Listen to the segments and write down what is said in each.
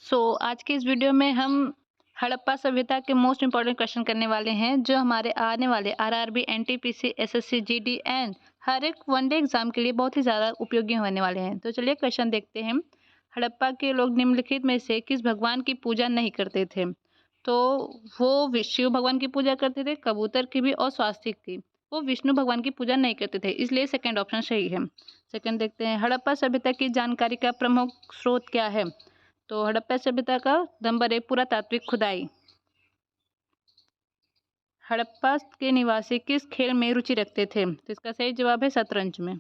आज के इस वीडियो में हम हड़प्पा सभ्यता के मोस्ट इम्पोर्टेंट क्वेश्चन करने वाले हैं, जो हमारे आने वाले RRB, NTPC, SSC, GD and हर एक वनडे एग्जाम के लिए बहुत ही ज़्यादा उपयोगी होने वाले हैं। तो चलिए क्वेश्चन देखते हैं। हड़प्पा के लोग निम्नलिखित में से किस भगवान की पूजा नहीं करते थे? तो वो शिव भगवान की पूजा करते थे, कबूतर की भी और स्वास्तिक की। वो विष्णु भगवान की पूजा नहीं करते थे, इसलिए सेकेंड ऑप्शन सही है। सेकेंड देखते हैं, हड़प्पा सभ्यता की जानकारी का प्रमुख स्रोत क्या है? तो हड़प्पा सभ्यता का नंबर 1 पुरातात्विक खुदाई। हड़प्पा के निवासी किस खेल में रुचि रखते थे? तो इसका सही जवाब है शतरंज में।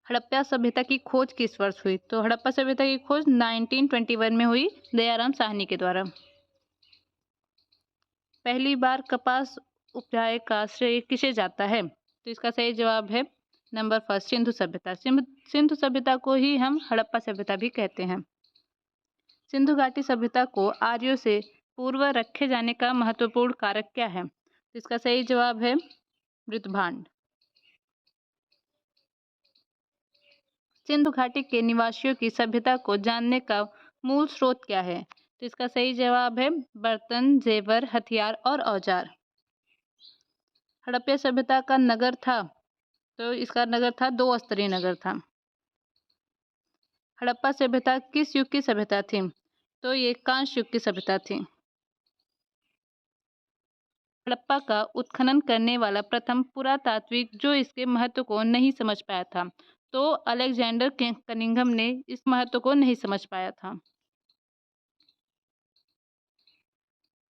हड़प्पा सभ्यता की खोज किस वर्ष हुई? तो हड़प्पा सभ्यता की खोज 1921 में हुई दयाराम साहनी के द्वारा। पहली बार कपास उपजाए का श्रेय किसे जाता है? तो इसका सही जवाब है नंबर फर्स्ट, सिंधु सभ्यता। सिंधु सभ्यता को ही हम हड़प्पा सभ्यता भी कहते हैं। सिंधु घाटी सभ्यता को आर्यों से पूर्व रखे जाने का महत्वपूर्ण कारक क्या है? तो इसका सही जवाब है मृतभांड। सिंधु घाटी के निवासियों की सभ्यता को जानने का मूल स्रोत क्या है? तो इसका सही जवाब है बर्तन, जेवर, हथियार और औजार। हड़प्पा सभ्यता का नगर था, तो इसका नगर था 2 स्तरीय नगर था। हड़प्पा सभ्यता किस युग की सभ्यता थी? तो ये कांस्य युग की सभ्यता थी। हड़प्पा का उत्खनन करने वाला प्रथम पुरातात्विक जो इसके महत्व को नहीं समझ पाया था, तो अलेक्जेंडर कनिंघम ने इस महत्व को नहीं समझ पाया था।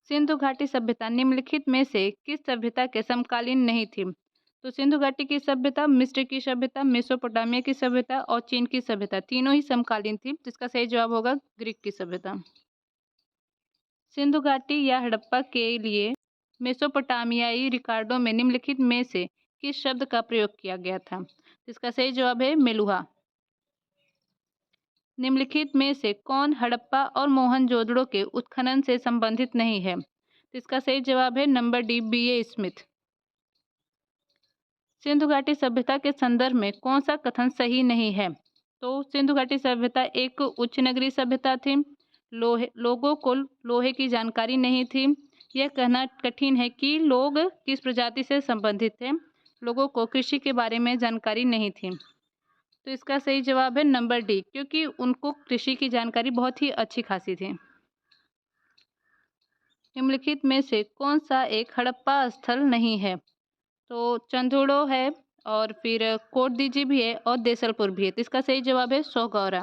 सिंधु घाटी सभ्यता निम्नलिखित में से किस सभ्यता के समकालीन नहीं थी? तो सिंधु घाटी की सभ्यता, मिस्र की सभ्यता, मेसोपोटामिया की सभ्यता और चीन की सभ्यता तीनों ही समकालीन थी। जिसका सही जवाब होगा ग्रीक की सभ्यता। सिंधु घाटी या हड़प्पा के लिए मेसोपोटामियाई रिकॉर्डों में निम्नलिखित में से किस शब्द का प्रयोग किया गया था? इसका सही जवाब है मेलुहा। निम्नलिखित में से कौन हड़प्पा और मोहनजोदड़ो के उत्खनन से संबंधित नहीं है? इसका सही जवाब है नंबर डी, बी.ए. स्मिथ। सिंधु घाटी सभ्यता के संदर्भ में कौन सा कथन सही नहीं है? तो सिंधु घाटी सभ्यता एक उच्च नगरीय सभ्यता थी। लोगों को लोहे की जानकारी नहीं थी। यह कहना कठिन है कि लोग किस प्रजाति से संबंधित थे। लोगों को कृषि के बारे में जानकारी नहीं थी। तो इसका सही जवाब है नंबर डी, क्योंकि उनको कृषि की जानकारी बहुत ही अच्छी खासी थी। निम्नलिखित में से कौन सा एक हड़प्पा स्थल नहीं है? तो चंदोड़ो है और फिर कोटदीजी भी है और देसलपुर भी है। तो इसका सही जवाब है सौगौरा।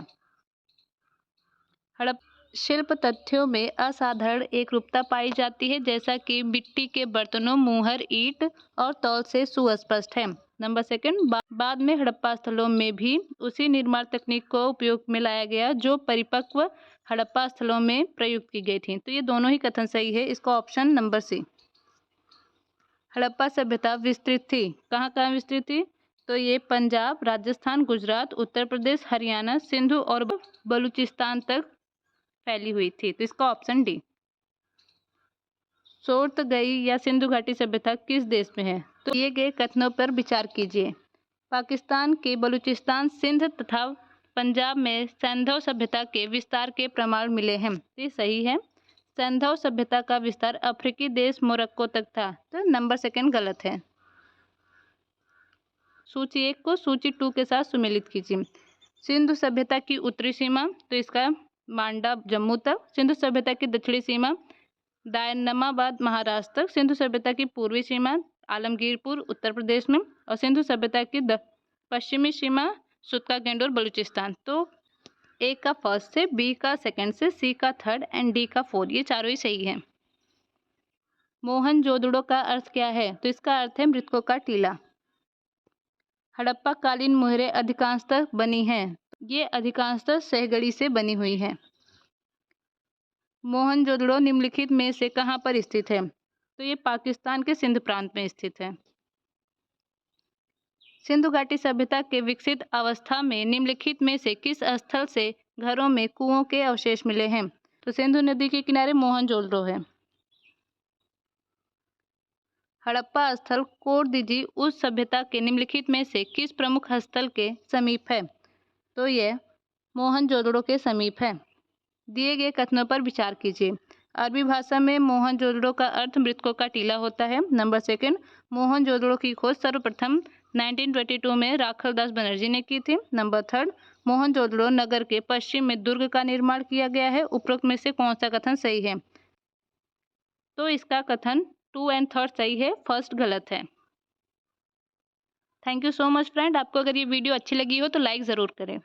हड़प शिल्प तथ्यों में असाधारण एकरूपता पाई जाती है, जैसा कि मिट्टी के बर्तनों, मुहर, ईंट और तौल से सुस्पष्ट है। नंबर सेकंड, बाद में हड़प्पा स्थलों में भी उसी निर्माण तकनीक को उपयोग में लाया गया जो परिपक्व हड़प्पा स्थलों में प्रयुक्त की गई थी। तो ये दोनों ही कथन सही है। इसका ऑप्शन नंबर सी। हड़प्पा सभ्यता विस्तृत थी। कहाँ कहाँ विस्तृत थी? तो ये पंजाब, राजस्थान, गुजरात, उत्तर प्रदेश, हरियाणा, सिंधु और बलूचिस्तान तक फैली हुई थी। तो इसका ऑप्शन डी। सोर्तगई या सिंधु घाटी सभ्यता किस देश में है? तो दिए गए कथनों पर विचार कीजिए। पाकिस्तान के बलूचिस्तान, सिंध तथा पंजाब में सैंधव सभ्यता के विस्तार के प्रमाण मिले हैं। ये सही है। सैंधव सभ्यता का विस्तार अफ्रीकी देश मोरक्को तक था। तो नंबर सेकंड गलत है। सूची 1 को सूची 2 के साथ सुमेलित कीजिए। सिंधु सभ्यता की उत्तरी सीमा, तो इसका मांडा जम्मू तक। सिंधु सभ्यता की दक्षिणी सीमा दायनमाबाद महाराष्ट्र तक। सिंधु सभ्यता की पूर्वी सीमा आलमगीरपुर उत्तर प्रदेश में। और सिंधु सभ्यता की पश्चिमी सीमा सुत्का-गेंडोर बलूचिस्तान। तो ए का फर्स्ट से, बी का सेकंड से, सी का थर्ड एंड डी का फोर्थ, ये चारों ही सही है। मोहनजोदड़ो का अर्थ क्या है? तो इसका अर्थ है मृतकों का टीला। हड़प्पा कालीन मुहरें अधिकांशतः बनी हैं। ये अधिकांशतः सहगड़ी से बनी हुई है। मोहनजोदड़ो निम्नलिखित में से कहाँ पर स्थित है? तो ये पाकिस्तान के सिंध प्रांत में स्थित है। सिंधु घाटी सभ्यता के विकसित अवस्था में निम्नलिखित में से किस स्थल से घरों में कुओं के अवशेष मिले हैं? तो सिंधु नदी के किनारे मोहनजोदड़ो है। हड़प्पा स्थल कोटदीजी उस सभ्यता के निम्नलिखित में से किस प्रमुख स्थल के समीप है? तो यह मोहनजोदड़ो के समीप है। दिए गए कथनों पर विचार कीजिए। अरबी भाषा में मोहनजोदड़ो का अर्थ मृतकों का टीला होता है। नंबर सेकंड, मोहनजोदड़ो की खोज सर्वप्रथम 1922 में राखलदास बनर्जी ने की थी। नंबर थर्ड, मोहनजोदड़ो नगर के पश्चिम में दुर्ग का निर्माण किया गया है। उपरोक्त में से कौन सा कथन सही है? तो इसका कथन 2 एंड 3 सही है, फर्स्ट गलत है। Thank you so much friend. आपको अगर ये वीडियो अच्छी लगी हो तो लाइक ज़रूर करें।